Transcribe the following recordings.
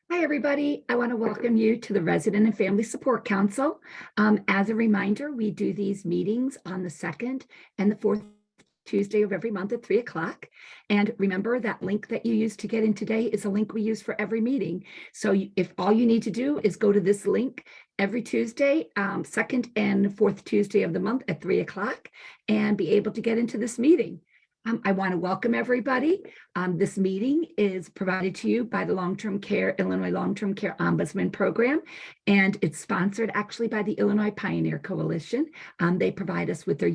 Hi, everybody. I want to welcome you to the Resident and Family Support Council. As a reminder, we do these meetings on the second and the fourth Tuesday of every month at 3 o'clock. And remember that link that you used to get in today is a link we use for every meeting. So if all you need to do is go to this link every Tuesday, second and fourth Tuesday of the month at 3 o'clock and be able to get into this meeting. I want to welcome everybody. This meeting is provided to you by the Illinois Long-Term Care Ombudsman Program, and it's sponsored actually by the Illinois Pioneer Coalition. They provide us with their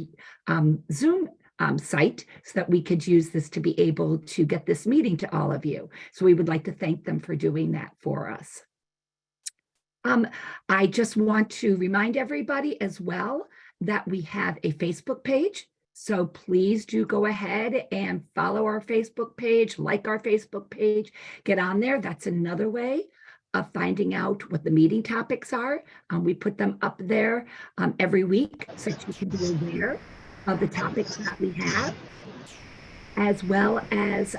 Zoom site so that we could use this to be able to get this meeting to all of you. So we would like to thank them for doing that for us. I just want to remind everybody as well that we have a Facebook page. So please do go ahead and follow our Facebook page, like our Facebook page, get on there. That's another way of finding out what the meeting topics are. We put them up there every week so that you can be aware of the topics that we have, as well as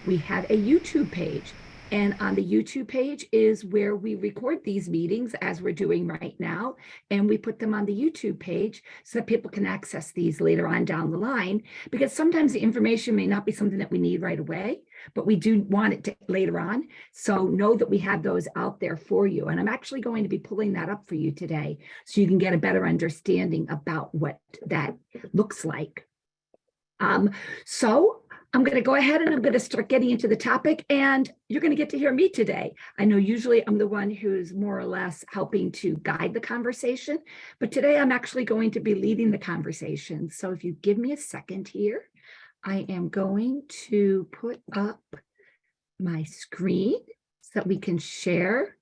we have a YouTube page. And on the YouTube page is where we record these meetings as we're doing right now. And we put them on the YouTube page so that people can access these later on down the line, because sometimes the information may not be something that we need right away, but we do want it later on. So know that we have those out there for you. And I'm actually going to be pulling that up for you today so you can get a better understanding about what that looks like. So I'm going to go ahead and I'm going to start getting into the topic, and you're going to get to hear me today. I know usually I'm the one who's more or less helping to guide the conversation, but today I'm actually going to be leading the conversation. So if you give me a second here, I am going to put up my screen so that we can share.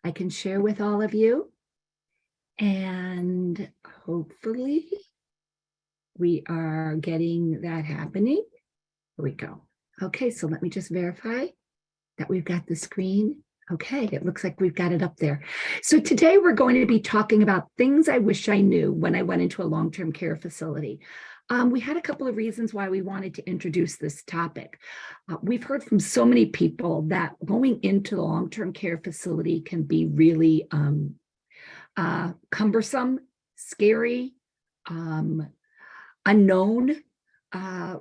I can share with all of you, and hopefully we are getting that happening. Here we go. Okay, so let me just verify that we've got the screen. Okay, it looks like we've got it up there. So today we're going to be talking about things I wish I knew when I went into a long-term care facility. We had a couple of reasons why we wanted to introduce this topic. We've heard from so many people that going into the long-term care facility can be really cumbersome, scary, unknown.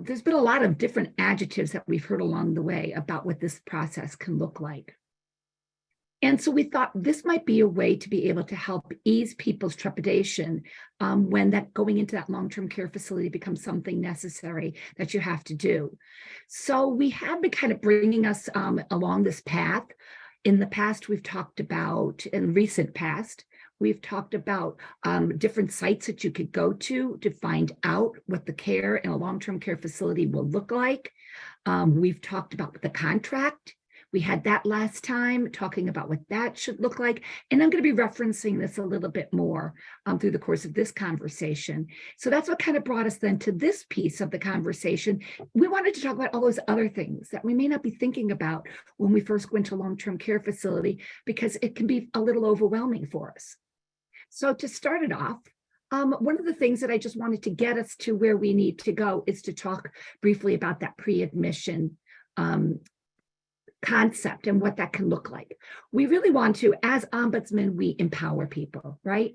There's been a lot of different adjectives that we've heard along the way about what this process can look like. And so we thought this might be a way to be able to help ease people's trepidation when that going into that long-term care facility becomes something necessary that you have to do. So we have been kind of bringing us along this path. In the past, we've talked about, in recent past, we've talked about different sites that you could go to find out what the care in a long-term care facility will look like. We've talked about the contract. We had that last time, talking about what that should look like. And I'm going to be referencing this a little bit more through the course of this conversation. So that's what kind of brought us then to this piece of the conversation. We wanted to talk about all those other things that we may not be thinking about when we first go into a long-term care facility, because it can be a little overwhelming for us. So to start it off, one of the things that I just wanted to get us to where we need to go is to talk briefly about that pre-admission concept and what that can look like. We really want to, as ombudsmen, we empower people, right?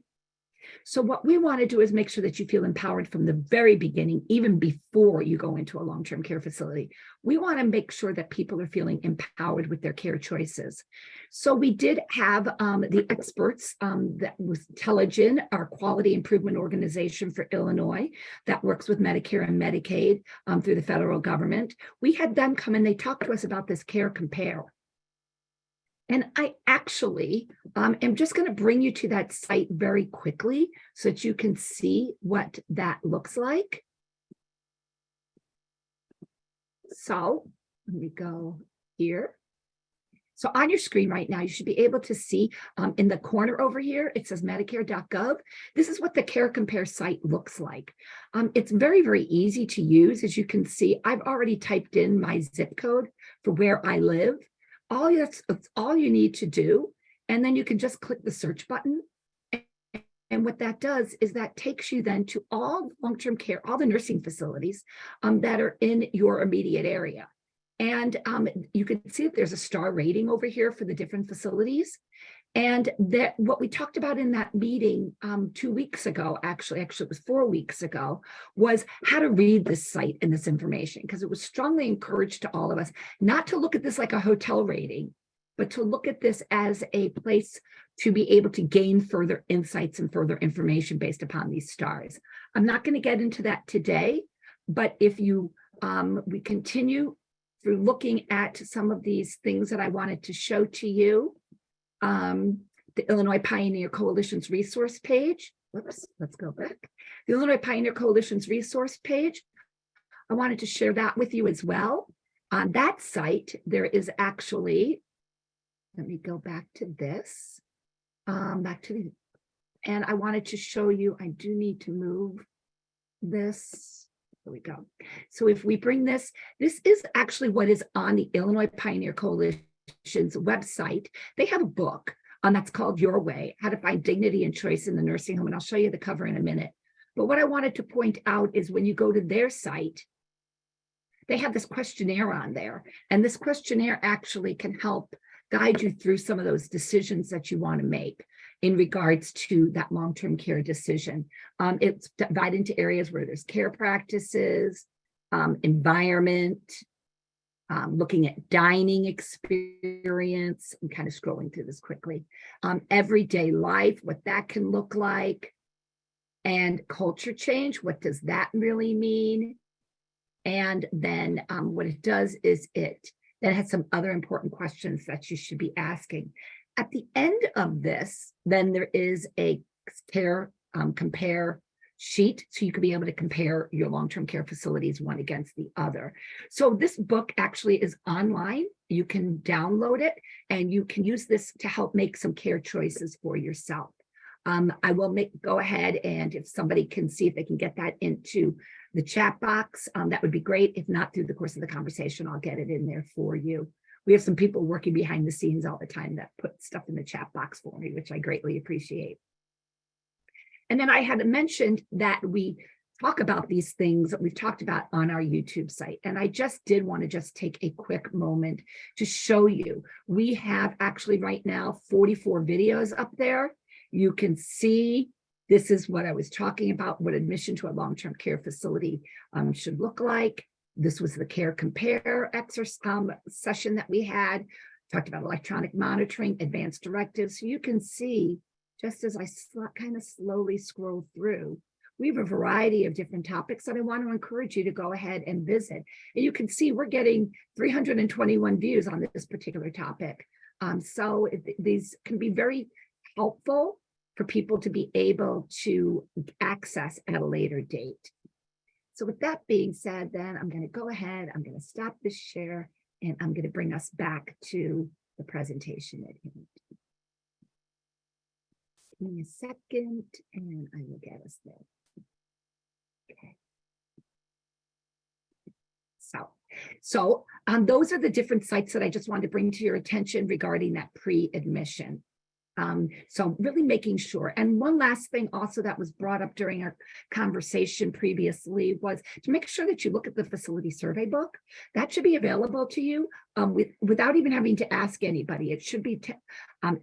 So what we want to do is make sure that you feel empowered from the very beginning, even before you go into a long-term care facility. We want to make sure that people are feeling empowered with their care choices. So we did have the experts that was Telegen, our quality improvement organization for Illinois that works with Medicare and Medicaid through the federal government. We had them come and they talked to us about this Care Compare. And I actually am just going to bring you to that site very quickly so that you can see what that looks like. So let me go here. So on your screen right now, you should be able to see in the corner over here, it says Medicare.gov. This is what the Care Compare site looks like. It's very, very easy to use. As you can see, I've already typed in my zip code for where I live. That's all you need to do. And then you can just click the search button. And what that does is that takes you then to all long-term care, all the nursing facilities that are in your immediate area. And you can see that there's a star rating over here for the different facilities. And that what we talked about in that meeting 2 weeks ago, actually it was 4 weeks ago, was how to read this site and this information, because it was strongly encouraged to all of us not to look at this like a hotel rating, but to look at this as a place to be able to gain further insights and further information based upon these stars. I'm not going to get into that today, but if you we continue through looking at some of these things that I wanted to show to you. The Illinois Pioneer Coalition's resource page. Whoops, let's go back. The Illinois Pioneer Coalition's resource page. I wanted to share that with you as well. On that site, there is actually, let me go back to this, and I wanted to show you, I do need to move this. There we go. So if we bring this is actually what is on the Illinois Pioneer Coalition's website. They have a book that's called Your Way, How to Find Dignity and Choice in the Nursing Home. And I'll show you the cover in a minute. But what I wanted to point out is when you go to their site, they have this questionnaire on there. And this questionnaire actually can help guide you through some of those decisions that you want to make in regards to that long-term care decision. It's divided into areas where there's care practices, environment, looking at dining experience. I'm kind of scrolling through this quickly. Everyday life, what that can look like, and culture change, what does that really mean? And then what it does is it has some other important questions that you should be asking. At the end of this, then there is a care compare sheet, so you could be able to compare your long-term care facilities one against the other. So this book actually is online. You can download it and you can use this to help make some care choices for yourself. I will go ahead, and if somebody can see if they can get that into the chat box, that would be great. If not, through the course of the conversation, I'll get it in there for you. We have some people working behind the scenes all the time that put stuff in the chat box for me, which I greatly appreciate. And then I had mentioned that we talk about these things that we've talked about on our YouTube site. And I just did want to just take a quick moment to show you. We have actually right now 44 videos up there. You can see this is what I was talking about, what admission to a long-term care facility should look like. This was the Care Compare exercise session that we had. Talked about electronic monitoring, advanced directives. So you can see, just as I kind of slowly scroll through, we have a variety of different topics that I want to encourage you to go ahead and visit. And you can see we're getting 321 views on this particular topic. So these can be very helpful for people to be able to access at a later date. So with that being said, then I'm going to go ahead, I'm going to stop this share, and I'm going to bring us back to the presentation at hand. Give me a second, and I will get us there. Okay. So those are the different sites that I just wanted to bring to your attention regarding that pre-admission. So really making sure. And one last thing also that was brought up during our conversation previously was to make sure that you look at the facility survey book. That should be available to you without even having to ask anybody. It should be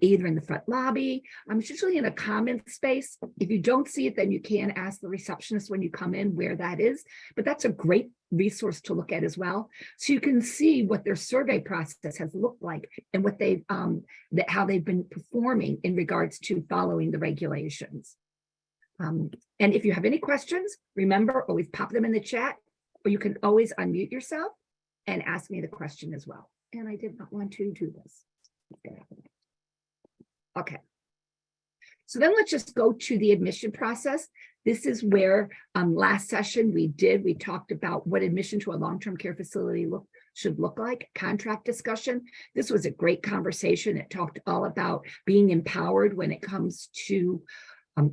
either in the front lobby. It's usually in a common space. If you don't see it, then you can ask the receptionist when you come in where that is. But that's a great resource to look at as well. So you can see what their survey process has looked like and what they've how they've been performing in regards to following the regulations. And if you have any questions, remember, always pop them in the chat, or you can always unmute yourself and ask me the question as well. And I did not want to do this. Okay. So then let's just go to the admission process. This is where last session we talked about what admission to a long-term care facility should look like, contract discussion. This was a great conversation. It talked all about being empowered when it comes to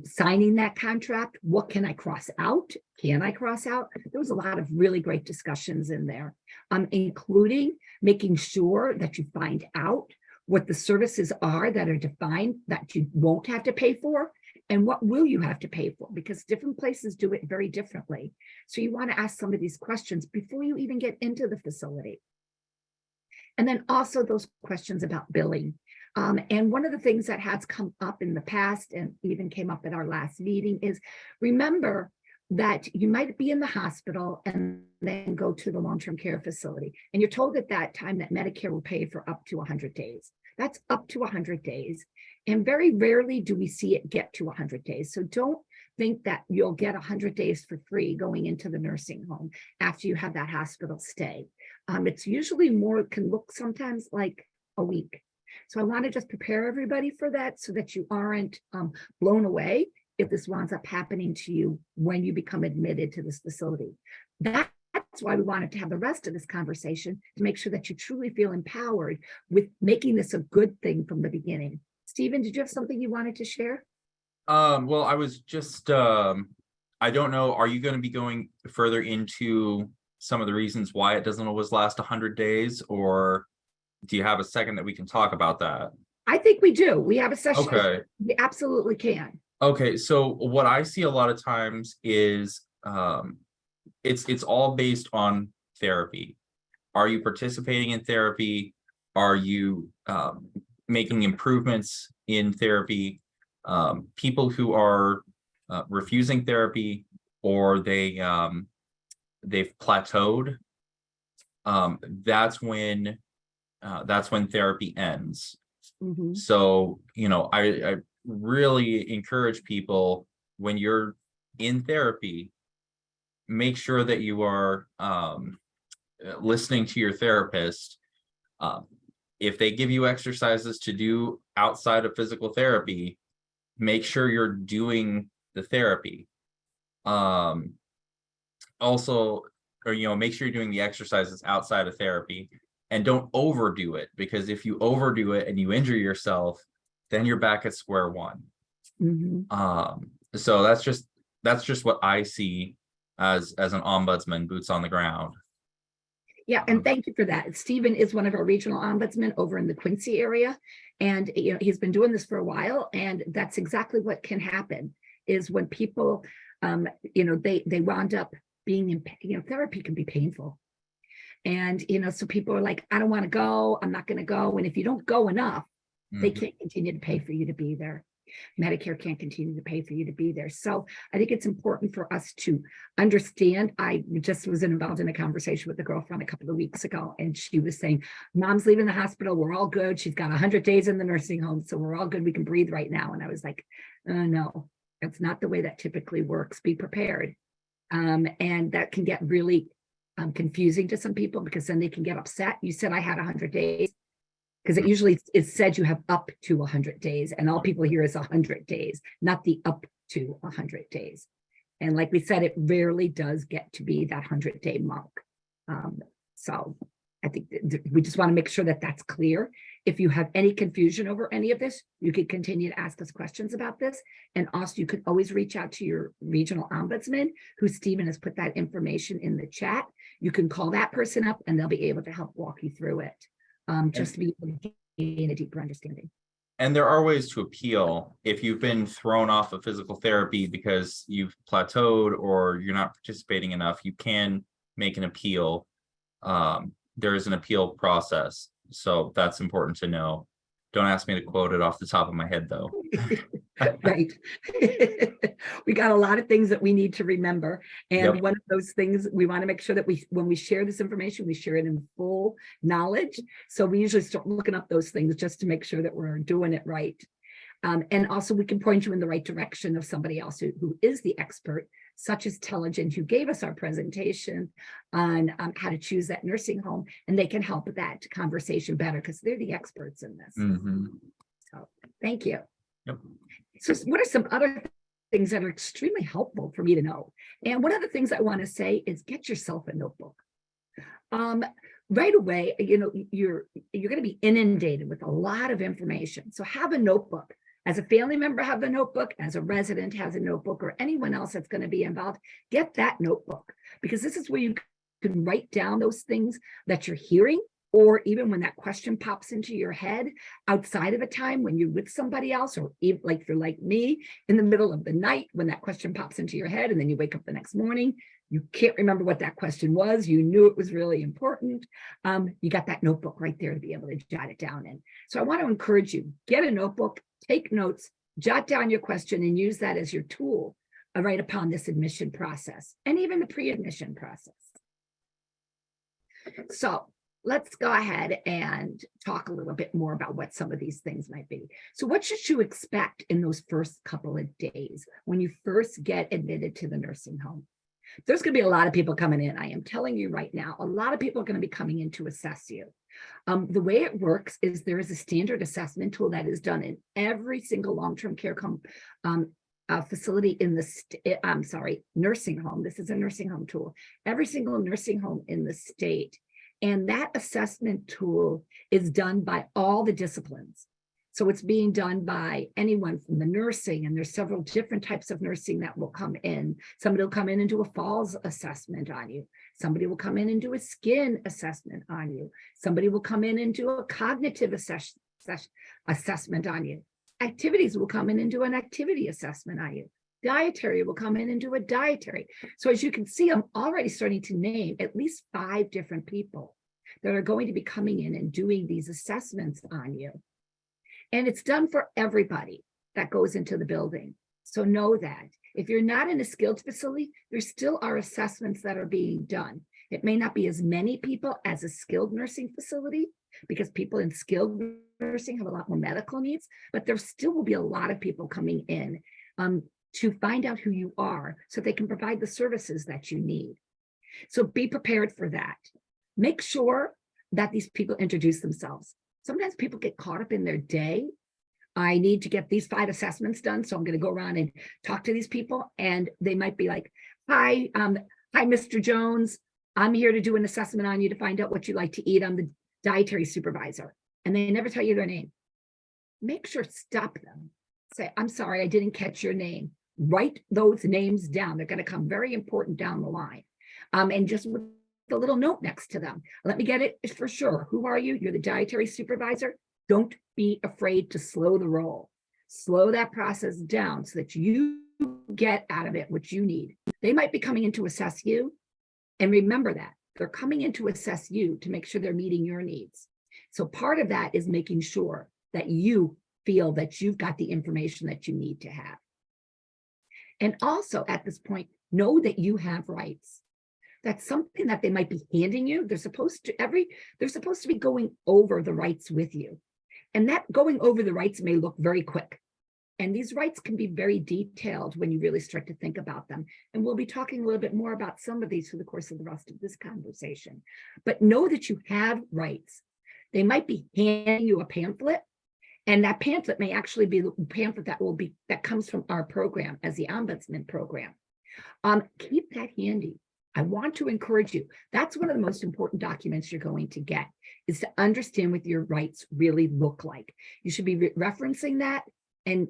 signing that contract. What can I cross out? Can I cross out? There was a lot of really great discussions in there, including making sure that you find out what the services are that are defined that you won't have to pay for, and what will you have to pay for, because different places do it very differently. So you want to ask some of these questions before you even get into the facility. And then also those questions about billing. And one of the things that has come up in the past and even came up at our last meeting is, remember that you might be in the hospital and then go to the long-term care facility. And you're told at that time that Medicare will pay for up to 100 days. That's up to 100 days. And very rarely do we see it get to 100 days. So don't think that you'll get 100 days for free going into the nursing home after you have that hospital stay. It's usually more, can look sometimes like a week. So I want to just prepare everybody for that so that you aren't blown away if this winds up happening to you when you become admitted to this facility. That's why we wanted to have the rest of this conversation, to make sure that you truly feel empowered with making this a good thing from the beginning. Stephen, did you have something you wanted to share? Well, I was just, I don't know, are you going to be going further into some of the reasons why it doesn't always last 100 days, or do you have a second that we can talk about that? I think we do. We have a session. Okay. We absolutely can. Okay, so what I see a lot of times is it's all based on therapy. Are you participating in therapy? Are you making improvements in therapy? People who are refusing therapy, or they've plateaued, that's when therapy ends. Mhm. So, I really encourage people, when you're in therapy, make sure that you are listening to your therapist. If they give you exercises to do outside of physical therapy, make sure you're doing the therapy. Also, or make sure you're doing the exercises outside of therapy, and don't overdo it, because if you overdo it and you injure yourself, then you're back at square one. Mhm. So that's just what I see as an ombudsman, boots on the ground. Yeah, and thank you for that. Stephen is one of our regional ombudsmen over in the Quincy area, and he's been doing this for a while, and that's exactly what can happen is when people, they wound up being in, therapy can be painful. And, so people are like, I don't want to go, I'm not going to go. And if you don't go enough, they can't continue to pay for you to be there. Medicare can't continue to pay for you to be there. So I think it's important for us to understand. I just was involved in a conversation with a girlfriend a couple of weeks ago, and she was saying, Mom's leaving the hospital. We're all good. She's got 100 days in the nursing home. So we're all good. We can breathe right now. And I was like, no, that's not the way that typically works. Be prepared. And that can get really confusing to some people, because then they can get upset. You said I had 100 days. Because it usually is said you have up to 100 days, and all people hear is 100 days, not the up to 100 days. And like we said, it rarely does get to be that 100-day mark. So I think we just want to make sure that that's clear. If you have any confusion over any of this, you could continue to ask us questions about this. And also, you could always reach out to your regional ombudsman, who Stephen has put that information in the chat. You can call that person up, and they'll be able to help walk you through it. Just to be able to gain a deeper understanding. And there are ways to appeal if you've been thrown off of physical therapy because you've plateaued or you're not participating enough. You can make an appeal. There is an appeal process, so that's important to know. Don't ask me to quote it off the top of my head, though. Right. We got a lot of things that we need to remember. And Yep. one of those things, we want to make sure that when we share this information, we share it in full knowledge. So we usually start looking up those things just to make sure that we're doing it right. And also, we can point you in the right direction of somebody else who is the expert, such as Telligent, who gave us our presentation on how to choose that nursing home, and they can help that conversation better because they're the experts in this. So thank you. Yep. So what are some other things that are extremely helpful for me to know? And one of the things I want to say is get yourself a notebook. Right away, you're going to be inundated with a lot of information. So have a notebook. As a family member, have a notebook. As a resident, has a notebook, or anyone else that's going to be involved, get that notebook, because this is where you can write down those things that you're hearing, or even when that question pops into your head outside of a time when you're with somebody else, or even like if you're like me, in the middle of the night when that question pops into your head and then you wake up the next morning, You can't remember what that question was. You knew it was really important. You got that notebook right there to be able to jot it down in. So I want to encourage you, get a notebook, take notes, jot down your question, and use that as your tool right upon this admission process and even the pre-admission process. So let's go ahead and talk a little bit more about what some of these things might be. So what should you expect in those first couple of days when you first get admitted to the nursing home? There's going to be a lot of people coming in. I am telling you right now, a lot of people are going to be coming in to assess you. The way it works is there is a standard assessment tool that is done in every single long-term care facility in the nursing home. This is a nursing home tool. Every single nursing home in the state. And that assessment tool is done by all the disciplines. So it's being done by anyone from the nursing, and there's several different types of nursing that will come in. Somebody will come in and do a falls assessment on you. Somebody will come in and do a skin assessment on you. Somebody will come in and do a cognitive assessment on you. Activities will come in and do an activity assessment on you. Dietary will come in and do a dietary. So as you can see, I'm already starting to name at least 5 different people that are going to be coming in and doing these assessments on you. And it's done for everybody that goes into the building. So know that if you're not in a skilled facility, there still are assessments that are being done. It may not be as many people as a skilled nursing facility, because people in skilled nursing have a lot more medical needs, but there still will be a lot of people coming in to find out who you are so they can provide the services that you need. So be prepared for that. Make sure that these people introduce themselves. Sometimes people get caught up in their day. I need to get these 5 assessments done, so I'm going to go around and talk to these people, and they might be like, hi, Mr. Jones. I'm here to do an assessment on you to find out what you like to eat. I'm the dietary supervisor. And they never tell you their name. Make sure, stop them. Say, I'm sorry, I didn't catch your name. Write those names down. They're going to come very important down the line. And just with the little note next to them. Let me get it for sure. Who are you? You're the dietary supervisor. Don't be afraid to slow the roll. Slow that process down so that you get out of it what you need. They might be coming in to assess you. And remember that they're coming in to assess you to make sure they're meeting your needs. So part of that is making sure that you feel that you've got the information that you need to have. And also at this point, know that you have rights. That's something that they might be handing you. They're supposed to be going over the rights with you. And that going over the rights may look very quick. And these rights can be very detailed when you really start to think about them. And we'll be talking a little bit more about some of these through the course of the rest of this conversation. But know that you have rights. They might be handing you a pamphlet, and that pamphlet may actually be the pamphlet that comes from our program as the Ombudsman program. Keep that handy. I want to encourage you. That's one of the most important documents you're going to get, is to understand what your rights really look like. You should be referencing that and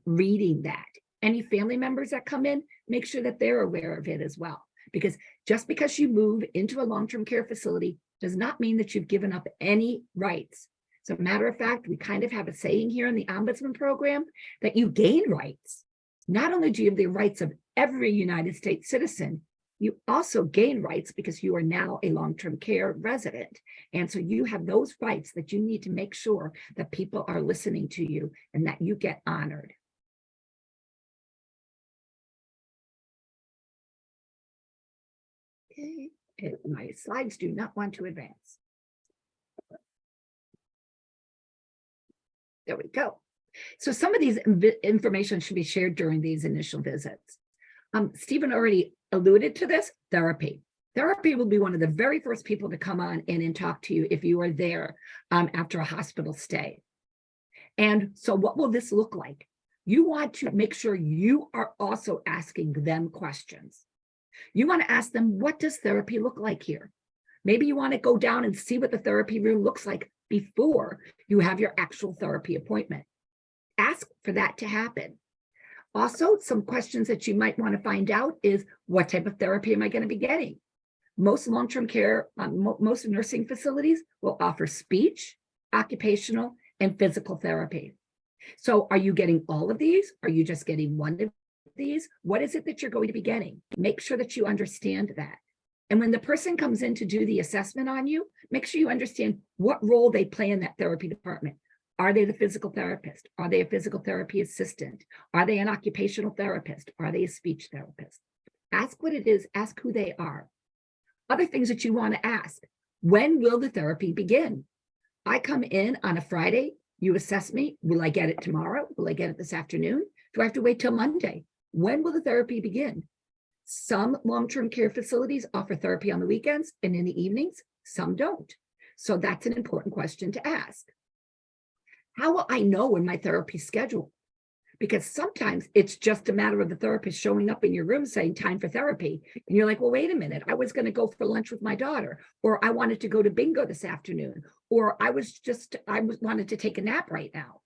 reading that. Any family members that come in, make sure that they're aware of it as well. Because just because you move into a long-term care facility does not mean that you've given up any rights. As a matter of fact, we kind of have a saying here in the Ombudsman program that you gain rights. Not only do you have the rights of every United States citizen, you also gain rights because you are now a long-term care resident. And so you have those rights that you need to make sure that people are listening to you and that you get honored. Okay, my slides do not want to advance. There we go. So some of these information should be shared during these initial visits. Stephen already alluded to this, therapy. Therapy will be one of the very first people to come on in and talk to you if you are there after a hospital stay. And so what will this look like? You want to make sure you are also asking them questions. You want to ask them, what does therapy look like here? Maybe you want to go down and see what the therapy room looks like before you have your actual therapy appointment. Ask for that to happen. Also, some questions that you might want to find out is, what type of therapy am I going to be getting? Most long-term care, most nursing facilities will offer speech, occupational, and physical therapy. So are you getting all of these? Are you just getting one of these, what is it that you're going to be getting? Make sure that you understand that. And when the person comes in to do the assessment on you, make sure you understand what role they play in that therapy department. Are they the physical therapist? Are they a physical therapy assistant? Are they an occupational therapist? Are they a speech therapist? Ask what it is, ask who they are. Other things that you want to ask: when will the therapy begin? I come in on a Friday, you assess me. Will I get it tomorrow? Will I get it this afternoon? Do I have to wait till Monday? When will the therapy begin? Some long-term care facilities offer therapy on the weekends and in the evenings, some don't. So that's an important question to ask. How will I know when my therapy is scheduled? Because sometimes it's just a matter of the therapist showing up in your room saying time for therapy. And you're like, well, wait a minute, I was going to go for lunch with my daughter, or I wanted to go to bingo this afternoon, or I wanted to take a nap right now.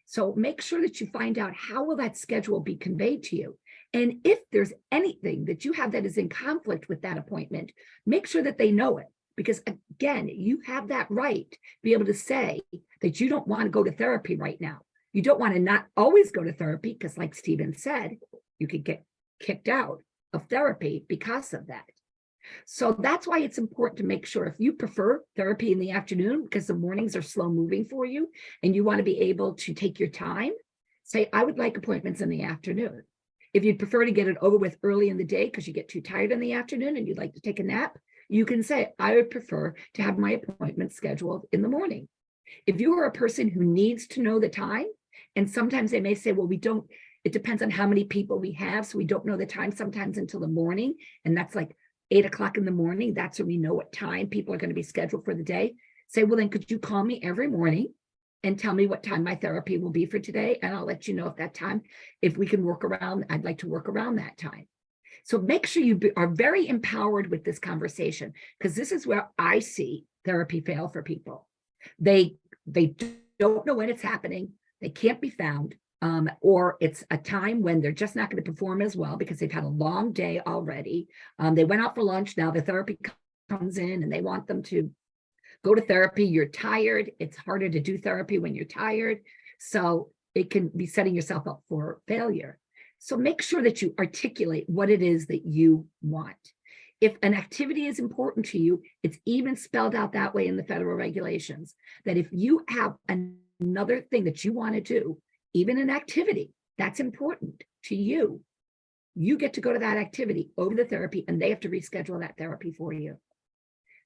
So make sure that you find out how will that schedule be conveyed to you. And if there's anything that you have that is in conflict with that appointment, make sure that they know it. Because again, you have that right to be able to say that you don't want to go to therapy right now. You don't want to not always go to therapy because, like Stephen said, you could get kicked out of therapy because of that. So that's why it's important to make sure, if you prefer therapy in the afternoon because the mornings are slow moving for you and you want to be able to take your time, say, I would like appointments in the afternoon. If you'd prefer to get it over with early in the day because you get too tired in the afternoon and you'd like to take a nap, you can say, I would prefer to have my appointment scheduled in the morning. If you are a person who needs to know the time, and sometimes they may say, well, it depends on how many people we have, so we don't know the time sometimes until the morning, and that's like 8 o'clock in the morning. That's when we know what time people are going to be scheduled for the day. Say, well, then could you call me every morning and tell me what time my therapy will be for today? And I'll let you know if that time, if we can work around, I'd like to work around that time. So make sure you are very empowered with this conversation, because this is where I see therapy fail for people. They don't know when it's happening. They can't be found, or it's a time when they're just not going to perform as well because they've had a long day already. They went out for lunch. Now the therapy comes in and they want them to go to therapy. You're tired. It's harder to do therapy when you're tired. So it can be setting yourself up for failure. So make sure that you articulate what it is that you want. If an activity is important to you, it's even spelled out that way in the federal regulations, that if you have another thing that you want to do, even an activity that's important to you, you get to go to that activity over the therapy, and they have to reschedule that therapy for you.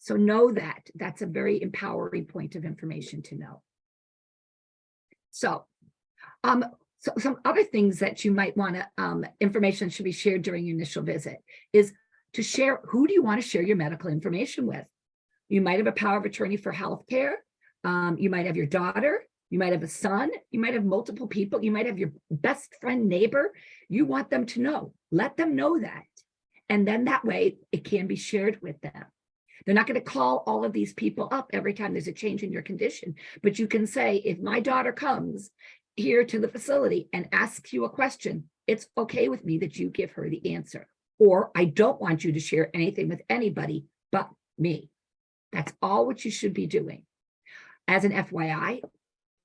So know that that's a very empowering point of information to know. So some other things that you might want to, information should be shared during your initial visit is to share, who do you want to share your medical information with? You might have a power of attorney for healthcare. You might have your daughter. You might have a son. You might have multiple people. You might have your best friend, neighbor. You want them to know. Let them know that. And then that way it can be shared with them. They're not going to call all of these people up every time there's a change in your condition. But you can say, if my daughter comes here to the facility and asks you a question, it's okay with me that you give her the answer. Or I don't want you to share anything with anybody but me. That's all what you should be doing. As an FYI,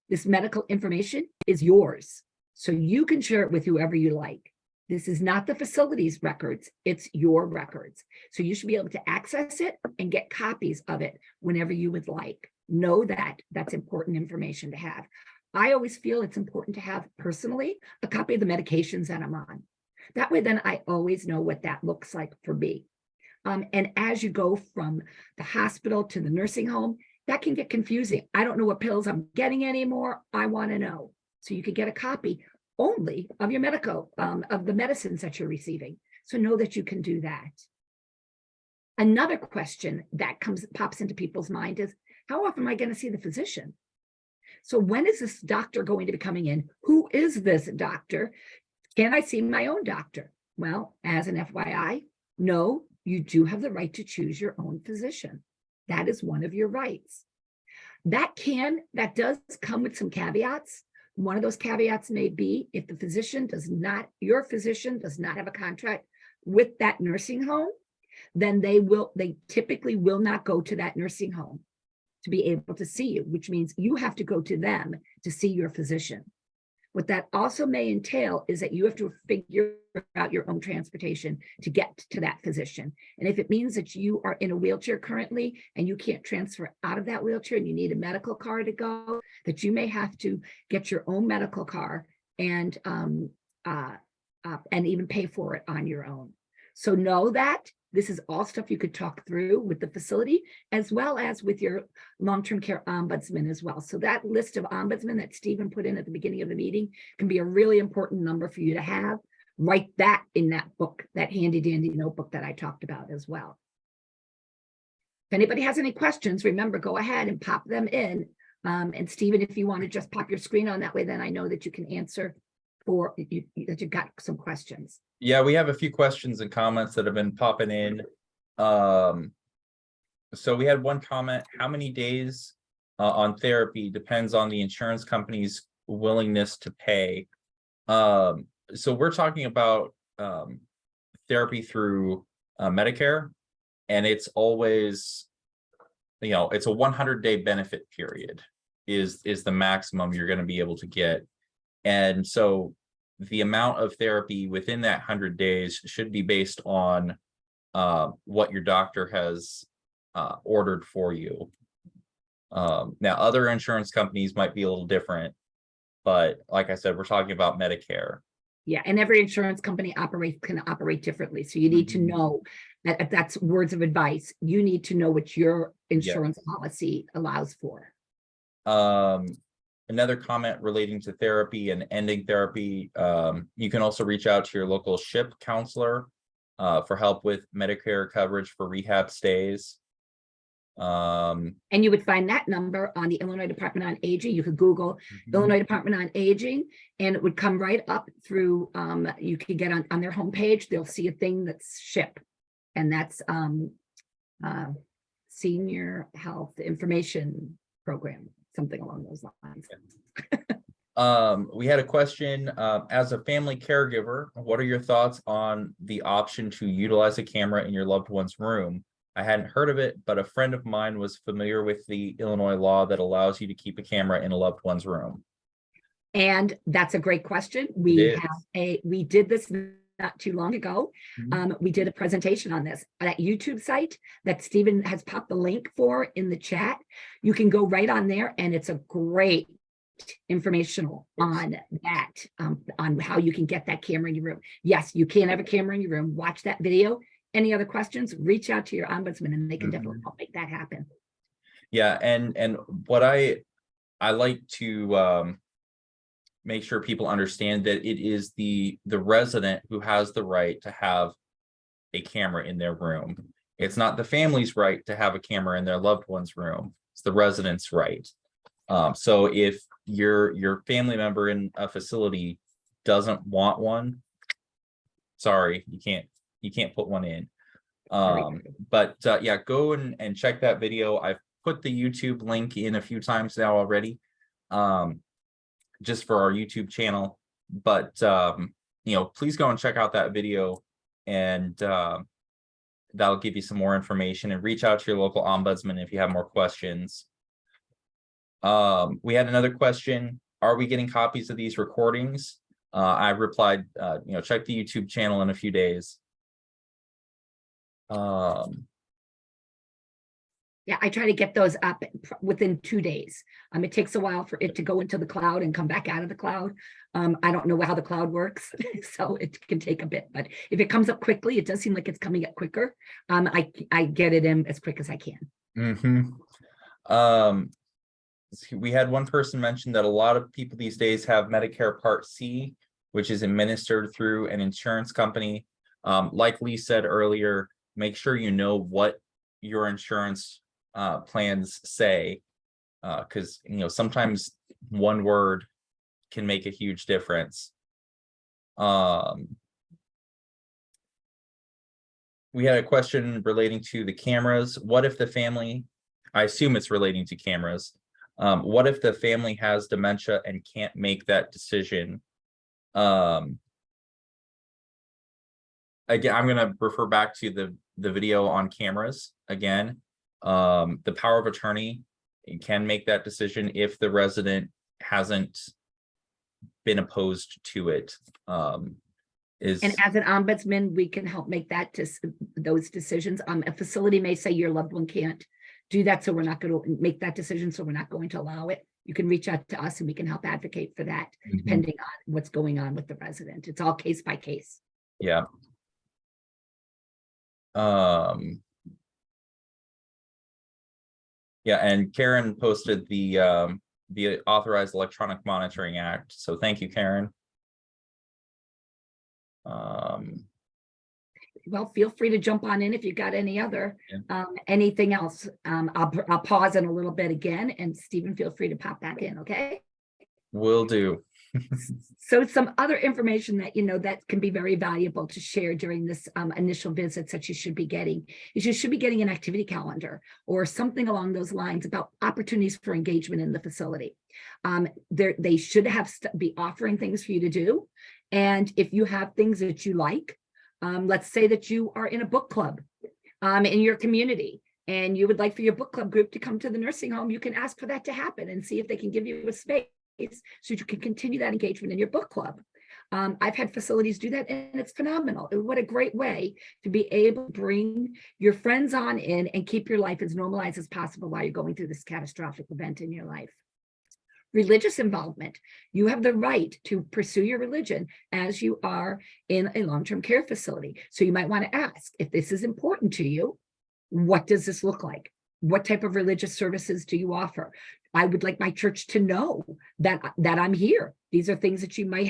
this medical information is yours, so you can share it with whoever you like. This is not the facility's records, it's your records. So you should be able to access it and get copies of it whenever you would like. Know that that's important information to have. I always feel it's important to have personally a copy of the medications that I'm on. That way, then I always know what that looks like for me. And as you go from the hospital to the nursing home, that can get confusing. I don't know what pills I'm getting anymore. I want to know. So you could get a copy only of your medical, of the medicines that you're receiving. So know that you can do that. Another question that pops into people's mind is, how often am I going to see the physician? So when is this doctor going to be coming in? Who is this doctor? Can I see my own doctor? Well, as an FYI, no, you do have the right to choose your own physician. That is one of your rights. That does come with some caveats. One of those caveats may be if the physician your physician does not have a contract with that nursing home, then they typically will not go to that nursing home to be able to see you, which means you have to go to them to see your physician. What that also may entail is that you have to figure out your own transportation to get to that physician. And if it means that you are in a wheelchair currently and you can't transfer out of that wheelchair and you need a medical car to go, that you may have to get your own medical car and even pay for it on your own. So know that this is all stuff you could talk through with the facility, as well as with your long-term care ombudsman as well. So that list of ombudsman that Stephen put in at the beginning of the meeting can be a really important number for you to have. Write that in that book, that handy dandy notebook that I talked about as well. If anybody has any questions, remember, go ahead and pop them in. And Stephen, if you want to just pop your screen on that way, then I know that you can answer for that you've got some questions. Yeah, we have a few questions and comments that have been popping in. So we had one comment: how many days on therapy depends on the insurance company's willingness to pay. So we're talking about therapy through Medicare, and it's always, it's a 100-day benefit period is the maximum you're going to be able to get. And so the amount of therapy within that 100 days should be based on what your doctor has ordered for you. Now, other insurance companies might be a little different, but like I said, we're talking about Medicare. Yeah, and every insurance company can operate differently. So you need to know that if that's words of advice, you need to know what your insurance policy allows for. Another comment relating to therapy and ending therapy. You can also reach out to your local SHIP counselor for help with Medicare coverage for rehab stays. And you would find that number on the Illinois Department on Aging. You could Google Illinois Department on Aging, and it would come right up through. You could get on their homepage. They'll see a thing that's SHIP, and that's Senior Health Information Program, something along those lines. We had a question, as a family caregiver, what are your thoughts on the option to utilize a camera in your loved one's room? I hadn't heard of it, but a friend of mine was familiar with the Illinois law that allows you to keep a camera in a loved one's room. And that's a great question. We did this not too long ago. We did a presentation on this. That YouTube site that Stephen has popped the link for in the chat. You can go right on there, and it's a great informational on that, on how you can get that camera in your room. Yes, you can have a camera in your room. Watch that video. Any other questions, reach out to your ombudsman and they can definitely help make that happen. Yeah, and what I like to make sure people understand that it is the resident who has the right to have a camera in their room. It's not the family's right to have a camera in their loved one's room. It's the resident's right. So if your family member in a facility doesn't want one, sorry, you can't put one in. But yeah, go and check that video. I've put the YouTube link in a few times now already, just for our YouTube channel. But please go and check out that video, and that'll give you some more information, and reach out to your local ombudsman if you have more questions. We had another question: are we getting copies of these recordings? I replied, check the YouTube channel in a few days. Yeah, I try to get those up within 2 days. It takes a while for it to go into the cloud and come back out of the cloud. I don't know how the cloud works, so it can take a bit, but if it comes up quickly, it does seem like it's coming up quicker. I get it in as quick as I can. We had one person mention that a lot of people these days have Medicare Part C, which is administered through an insurance company. Like Lee said earlier, make sure you know what your insurance plans say, because sometimes one word can make a huge difference. We had a question relating to the cameras. What if the family, I assume it's relating to cameras, what if the family has dementia and can't make that decision? Again, I'm going to refer back to the video on cameras again. The power of attorney can make that decision if the resident hasn't been opposed to it. Is And as an ombudsman, we can help make those decisions. A facility may say your loved one can't do that, so we're not going to make that decision, so we're not going to allow it. You can reach out to us and we can help advocate for that, depending on what's going on with the resident. It's all case by case. Yeah. Yeah, and Karen posted the Authorized Electronic Monitoring Act. So thank you, Karen. Well, feel free to jump on in if you got any other anything else. I'll pause in a little bit again, and Stephen, feel free to pop back in. Okay. Will do. So some other information that that can be very valuable to share during this initial visits that you should be getting is you should be getting an activity calendar or something along those lines about opportunities for engagement in the facility. They should be offering things for you to do, and if you have things that you like, let's say that you are in a book club in your community and you would like for your book club group to come to the nursing home, you can ask for that to happen and see if they can give you a space so you can continue that engagement in your book club. I've had facilities do that, and it's phenomenal. What a great way to be able to bring your friends on in and keep your life as normalized as possible while you're going through this catastrophic event in your life. Religious involvement. You have the right to pursue your religion as you are in a long-term care facility. So you might want to ask, if this is important to you, what does this look like? What type of religious services do you offer? I would like my church to know that I'm here. These are things that you might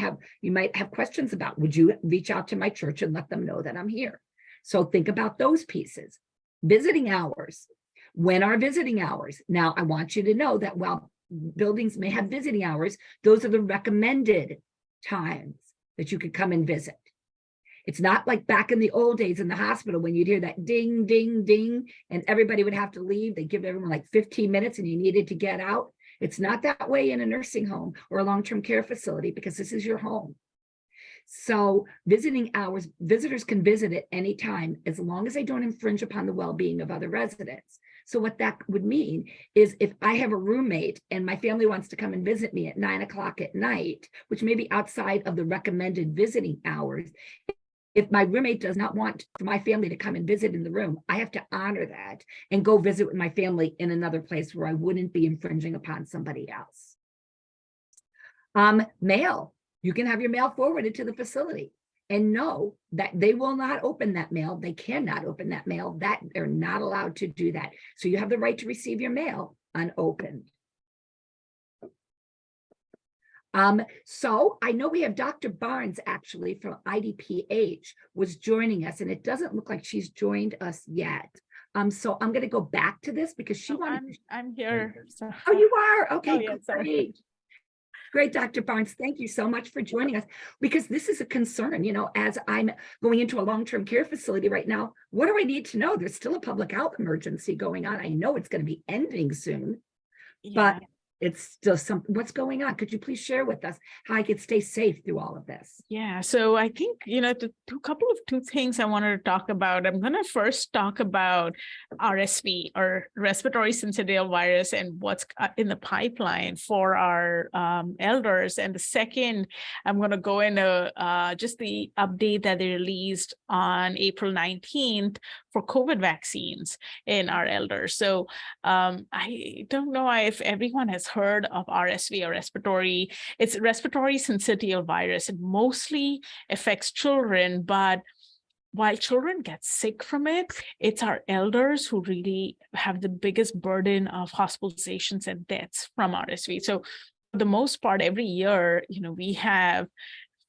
have questions about. Would you reach out to my church and let them know that I'm here? So think about those pieces. Visiting hours. When are visiting hours? Now, I want you to know that while buildings may have visiting hours, those are the recommended times that you could come and visit. It's not like back in the old days in the hospital when you'd hear that ding, ding, ding, and everybody would have to leave. They give everyone like 15 minutes and you needed to get out. It's not that way in a nursing home or a long-term care facility because this is your home. So visiting hours, visitors can visit at any time as long as they don't infringe upon the well-being of other residents. So what that would mean is if I have a roommate and my family wants to come and visit me at 9 o'clock at night, which may be outside of the recommended visiting hours, if my roommate does not want for my family to come and visit in the room, I have to honor that and go visit with my family in another place where I wouldn't be infringing upon somebody else. Mail. You can have your mail forwarded to the facility and know that they will not open that mail. They cannot open that mail. That they're not allowed to do that. So you have the right to receive your mail unopened. So I know we have Dr. Barnes actually from IDPH was joining us, and it doesn't look like she's joined us yet. So I'm going to go back to this because she wanted. I'm here. So. Oh, you are? Okay, yeah, great. Great, Dr. Barnes. Thank you so much for joining us, because this is a concern, as I'm going into a long-term care facility right now. What do I need to know? There's still a public health emergency going on. I know it's going to be ending soon, but it's still what's going on? Could you please share with us how I could stay safe through all of this? Yeah, so I think, two things I wanted to talk about. I'm going to first talk about RSV, or respiratory syncytial virus, and what's in the pipeline for our elders. And the second, I'm going to go into just the update that they released on April 19th for COVID vaccines in our elders. So I don't know if everyone has heard of RSV, or it's respiratory syncytial virus. It mostly affects children, but while children get sick from it, it's our elders who really have the biggest burden of hospitalizations and deaths from RSV. So for the most part, every year, we have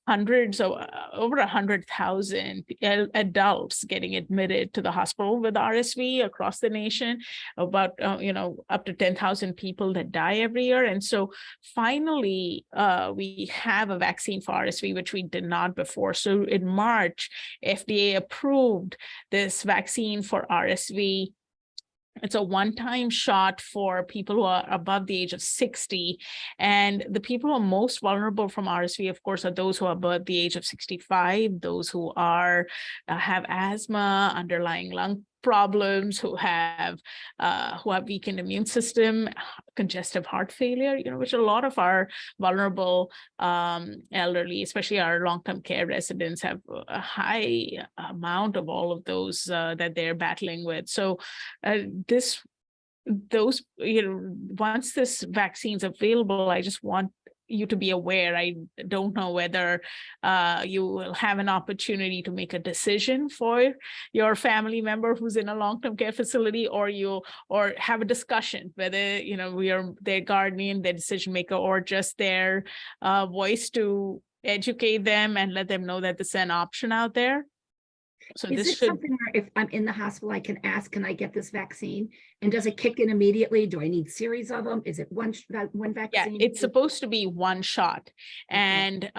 hundreds of over 100,000 adults getting admitted to the hospital with RSV across the nation, about up to 10,000 people that die every year. And so finally we have a vaccine for RSV, which we did not before. So in March, FDA approved this vaccine for RSV. It's a one-time shot for people who are above the age of 60. And the people who are most vulnerable from RSV, of course, are those who are above the age of 65, those who are have asthma, underlying lung problems, who have weakened immune system, congestive heart failure, which a lot of our vulnerable elderly, especially our long-term care residents, have a high amount of all of those that they're battling with. So once this vaccine's available, I just want you to be aware. I don't know whether you will have an opportunity to make a decision for your family member who's in a long-term care facility, or have a discussion whether we are their guardian, their decision maker, or just their voice to educate them and let them know that this is an option out there. So Is it something where if I'm in the hospital, I can ask, can I get this vaccine? And does it kick in immediately? Do I need series of them? Is it one vaccine? Yeah, it's supposed to be one shot. Okay. And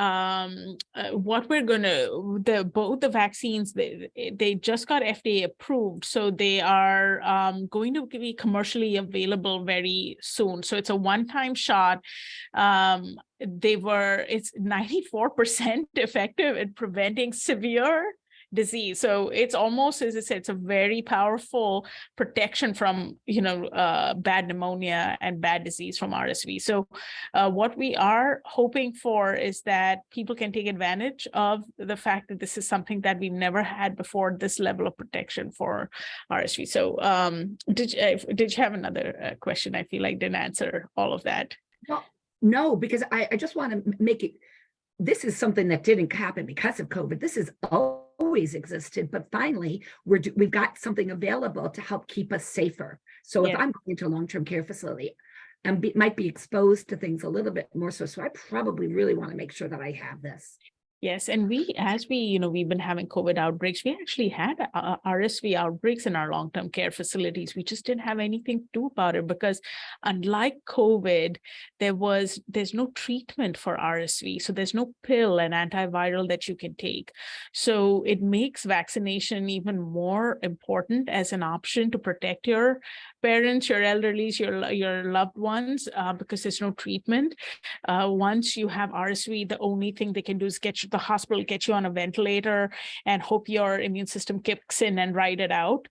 what we're both the vaccines, they just got FDA approved. So they are going to be commercially available very soon. So it's a one-time shot. It's 94% effective at preventing severe disease. So it's almost, as I said, it's a very powerful protection from, bad pneumonia and bad disease from RSV. So what we are hoping for is that people can take advantage of the fact that this is something that we've never had before, this level of protection for RSV. So did you have another question? I feel like didn't answer all of that. Well, no, because I just want to make it, this is something that didn't happen because of COVID. This has always existed, but finally we've got something available to help keep us safer. So if I'm going to a long-term care facility and might be exposed to things a little bit more, so I probably really want to make sure that I have this. Yes, and we've been having COVID outbreaks. We actually had RSV outbreaks in our long-term care facilities. We just didn't have anything to do about it because, unlike COVID, there's no treatment for RSV. So there's no pill and antiviral that you can take. So it makes vaccination even more important as an option to protect your parents, your elderlies, your loved ones, because there's no treatment. Once you have RSV, the only thing they can do is get you to the hospital, get you on a ventilator, and hope your immune system kicks in and ride it out,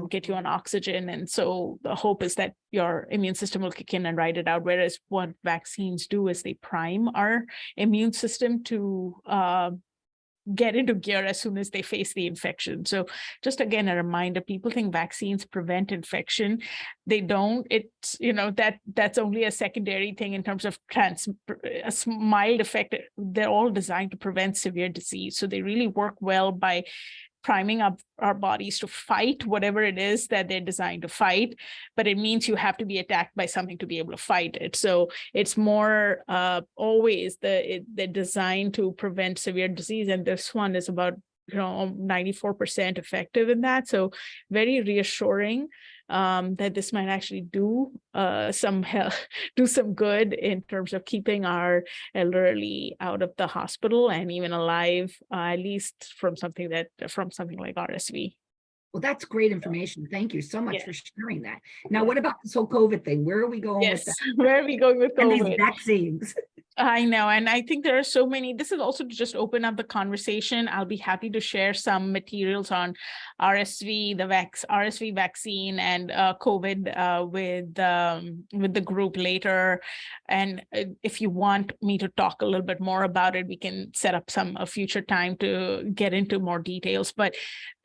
get you on oxygen. And so the hope is that your immune system will kick in and ride it out. Whereas what vaccines do is they prime our immune system to get into gear as soon as they face the infection. So just again, a reminder, people think vaccines prevent infection. They don't. It's, that's only a secondary thing in terms of a mild effect. They're all designed to prevent severe disease. So they really work well by priming up our bodies to fight whatever it is that they're designed to fight, but it means you have to be attacked by something to be able to fight it. So it's more always they're designed to prevent severe disease, and this one is about 94% effective in that. So very reassuring that this might actually do some good in terms of keeping our elderly out of the hospital and even alive, at least from something like RSV. Well, that's great information. Thank you so much for sharing that. Now, what about this whole COVID thing? Where are we going with that? Where are we going with COVID? And these vaccines. I know. And I think there are so many. This is also to just open up the conversation. I'll be happy to share some materials on RSV, RSV vaccine, and COVID with the group later. And if you want me to talk a little bit more about it, we can set up a future time to get into more details. But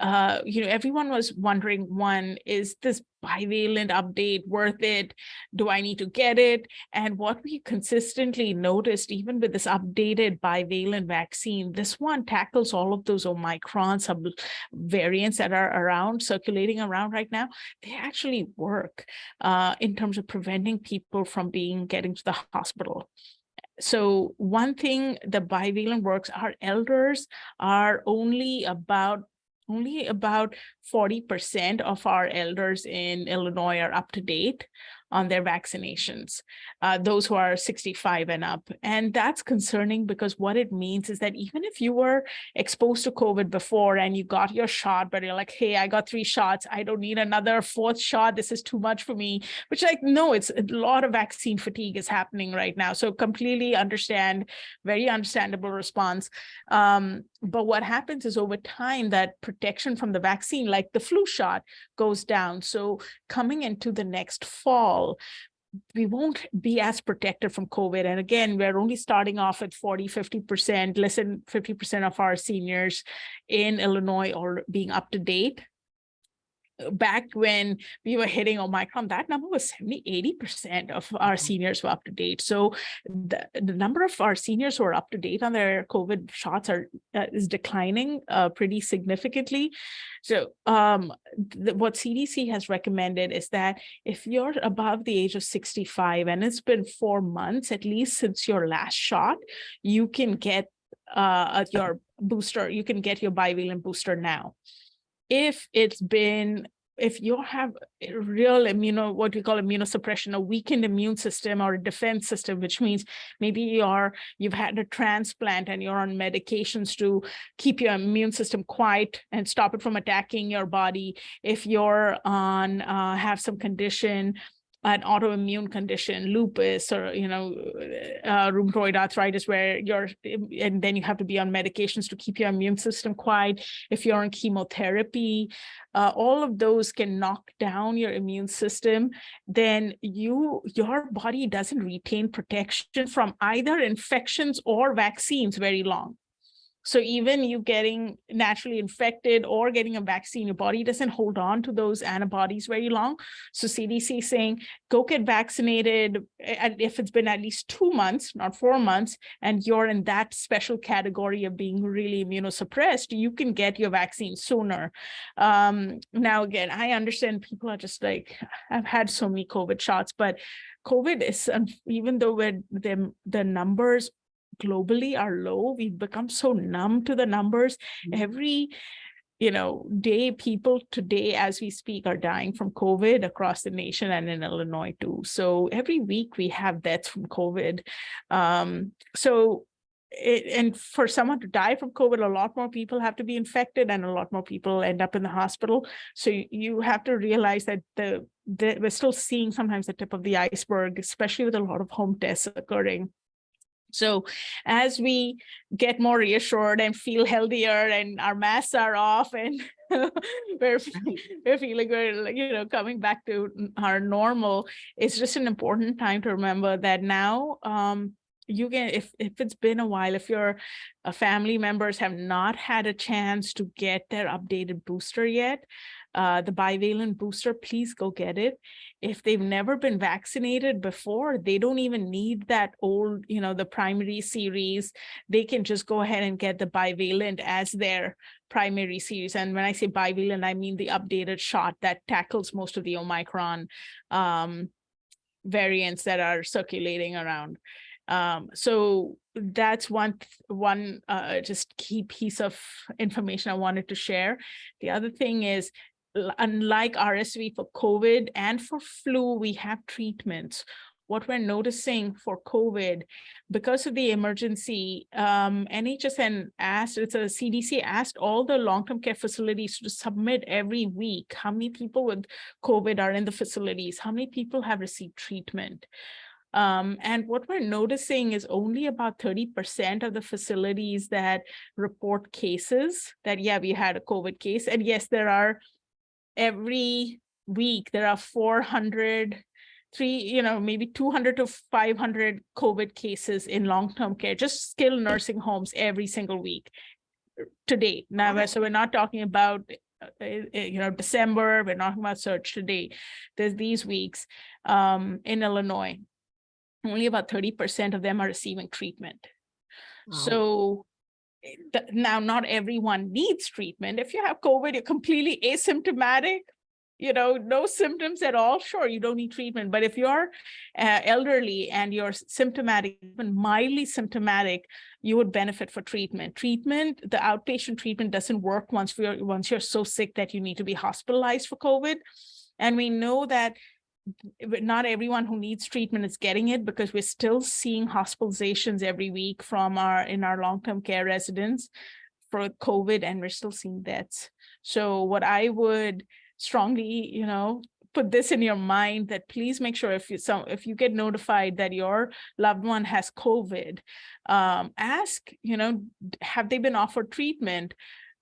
everyone was wondering, one, is this bivalent update worth it? Do I need to get it? And what we consistently noticed, even with this updated bivalent vaccine, this one tackles all of those Omicron variants that are circulating around right now. They actually work in terms of preventing people from getting to the hospital. So one thing, the bivalent works, our elders are only about 40% of our elders in Illinois are up to date on their vaccinations, those who are 65 and up. And that's concerning because what it means is that even if you were exposed to COVID before and you got your shot, but you're like, hey, I got 3 shots, I don't need another 4th shot, this is too much for me, which no, it's a lot of vaccine fatigue is happening right now. So completely understand, very understandable response. But what happens is over time that protection from the vaccine, like the flu shot, goes down. So coming into the next fall, we won't be as protected from COVID. And again, we're only starting off at 40-50%, less than 50% of our seniors in Illinois are being up to date. Back when we were hitting Omicron, that number was 70-80% of our seniors were up to date. So the number of our seniors who are up to date on their COVID shots is declining pretty significantly. So what CDC has recommended is that if you're above the age of 65 and it's been 4 months at least since your last shot, you can get your booster, you can get your bivalent booster now. If you have a real what we call immunosuppression, a weakened immune system or a defense system, which means maybe you've had a transplant and you're on medications to keep your immune system quiet and stop it from attacking your body. If you're on have some condition, an autoimmune condition, lupus, or rheumatoid arthritis, and then you have to be on medications to keep your immune system quiet. If you're on chemotherapy, all of those can knock down your immune system. Then your body doesn't retain protection from either infections or vaccines very long. So even you getting naturally infected or getting a vaccine, your body doesn't hold on to those antibodies very long. So CDC is saying, go get vaccinated. And if it's been at least 2 months, not 4 months, and you're in that special category of being really immunosuppressed, you can get your vaccine sooner. Now, again, I understand people are just like, I've had so many COVID shots, but COVID is, even though the numbers globally are low, we've become so numb to the numbers. Every day, people today as we speak are dying from COVID across the nation and in Illinois too. So every week we have deaths from COVID. And for someone to die from COVID, a lot more people have to be infected and a lot more people end up in the hospital. So you have to realize that we're still seeing sometimes the tip of the iceberg, especially with a lot of home deaths occurring. So as we get more reassured and feel healthier and our masks are off and we're feeling we're coming back to our normal, it's just an important time to remember that now you can, if it's been a while, if your family members have not had a chance to get their updated booster yet, the bivalent booster, please go get it. If they've never been vaccinated before, they don't even need that old, the primary series. They can just go ahead and get the bivalent as their primary series. And when I say bivalent, I mean the updated shot that tackles most of the Omicron variants that are circulating around. So that's one just key piece of information I wanted to share. The other thing is, unlike RSV for COVID and for flu, we have treatments. What we're noticing for COVID, because of the emergency, NHSN CDC asked all the long-term care facilities to submit every week how many people with COVID are in the facilities, how many people have received treatment. And what we're noticing is only about 30% of the facilities that report cases that, we had a COVID case. And yes, every week, there are 400, maybe 200 to 500 COVID cases in long-term care, just skilled nursing homes every single week to date. Now, so we're not talking about, December, we're not talking about surge to date. There's these weeks in Illinois. Only about 30% of them are receiving treatment. Wow. So now not everyone needs treatment. If you have COVID, you're completely asymptomatic, no symptoms at all, sure, you don't need treatment. But if you're elderly and you're symptomatic, even mildly symptomatic, you would benefit for treatment. The outpatient treatment doesn't work once you're so sick that you need to be hospitalized for COVID. And we know that not everyone who needs treatment is getting it, because we're still seeing hospitalizations every week in our long-term care residents for COVID, and we're still seeing deaths. So what I would strongly, put this in your mind, that please make sure if you get notified that your loved one has COVID, ask, have they been offered treatment?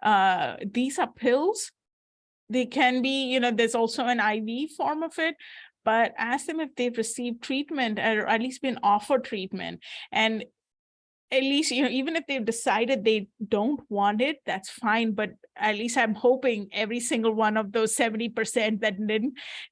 These are pills. They can be, there's also an IV form of it. but ask them if they've received treatment or at least been offered treatment. And at least, even if they've decided they don't want it, that's fine. But at least I'm hoping every single one of those 70% that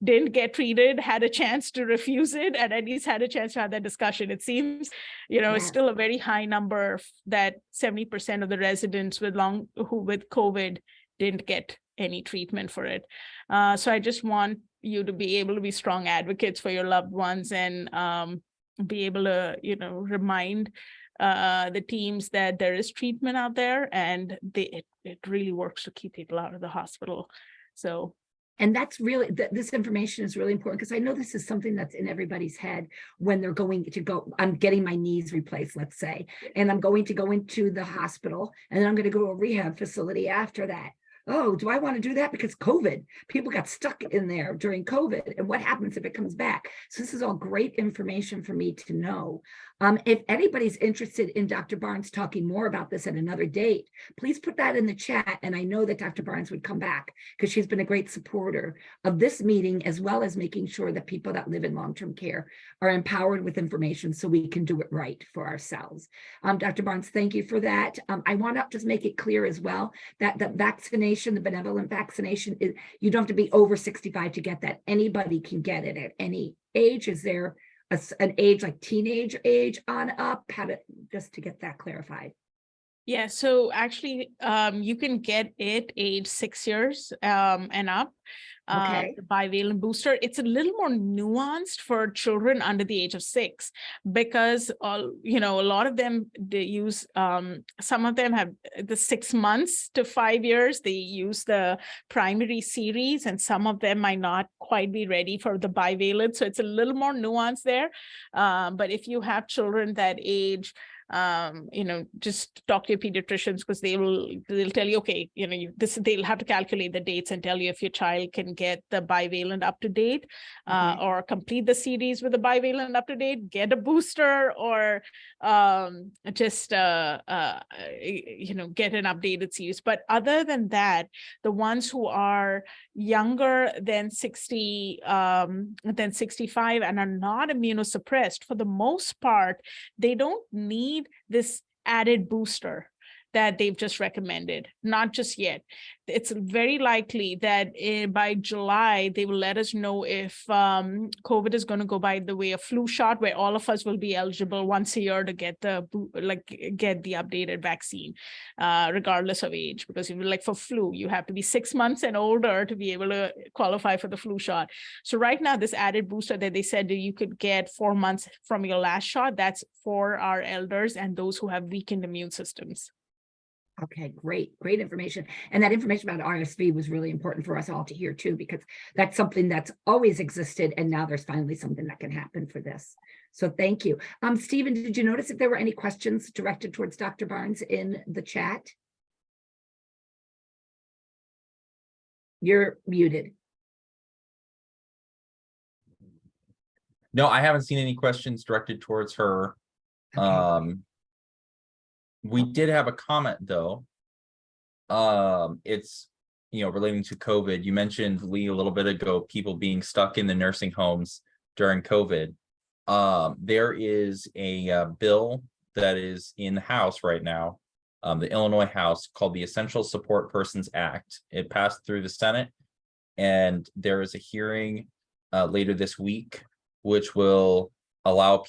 didn't get treated had a chance to refuse it, and at least had a chance to have that discussion. It seems, it's still a very high number that 70% of the residents with COVID didn't get any treatment for it. So I just want you to be able to be strong advocates for your loved ones, and be able to, remind the teams that there is treatment out there, and it really works to keep people out of the hospital. So, and that's really, this information is really important, because I know this is something that's in everybody's head when they're going to go, I'm getting my knees replaced, let's say, and I'm going to go into the hospital, and then I'm going to go to a rehab facility after that. Oh, do I want to do that? Because COVID, people got stuck in there during COVID. And what happens if it comes back? So this is all great information for me to know. If anybody's interested in Dr. Barnes talking more about this at another date, please put that in the chat. And I know that Dr. Barnes would come back, because she's been a great supporter of this meeting, as well as making sure that people that live in long-term care are empowered with information so we can do it right for ourselves. Dr. Barnes, thank you for that. I want to just make it clear as well that the vaccination, the benevolent vaccination, is, you don't have to be over 65 to get that. Anybody can get it at any age. Is there an age, like teenage age on up? Just to get that clarified. Yeah, so actually, you can get it age 6 years and up. Okay. The bivalent booster, it's a little more nuanced for children under the age of 6, because a lot of them, they use, some of them have the 6 months to 5 years, they use the primary series, and some of them might not quite be ready for the bivalent. So it's a little more nuanced there. But if you have children that age, just talk to your pediatricians, because they'll tell you, okay, they'll have to calculate the dates and tell you if your child can get the bivalent up to date, or complete the series with the bivalent up to date, get a booster, or just get an updated series. But other than that, the ones who are younger than 65 and are not immunosuppressed, for the most part, they don't need this added booster that they've just recommended, not just yet. It's very likely that by July, they will let us know if COVID is going to go by the way of flu shot, where all of us will be eligible once a year to get the updated vaccine, regardless of age. Because for flu, you have to be 6 months and older to be able to qualify for the flu shot. So right now, this added booster that they said that you could get 4 months from your last shot, that's for our elders and those who have weakened immune systems. Okay, great information. And that information about RSV was really important for us all to hear too, because that's something that's always existed, and now there's finally something that can happen for this. So thank you. Stephen, did you notice if there were any questions directed towards Dr. Barnes in the chat? You're muted. No, I haven't seen any questions directed towards her. Okay. We did have a comment though. It's, relating to COVID. You mentioned, Lee, a little bit ago, people being stuck in the nursing homes during COVID. There is a bill that is in the House right now, the Illinois House, called the Essential Support Persons Act. It passed through the Senate, and there is a hearing later this week, which will allow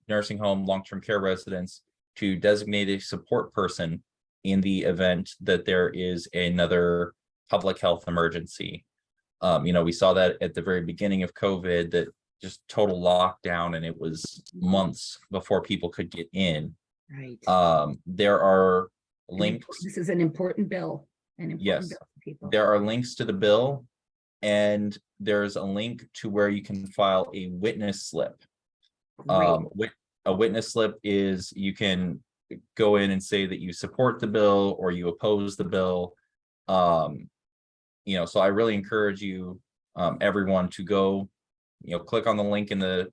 nursing home long-term care residents to designate a support person in the event that there is another public health emergency. We saw that at the very beginning of COVID, that just total lockdown, and it was months before people could get in. Right. There are links. This is an important bill. Yes, bill for people. there are links to the bill, and there's a link to where you can file a witness slip. Great. A witness slip is, you can go in and say that you support the bill or you oppose the bill. So I really encourage you, everyone, to go, click on the link in the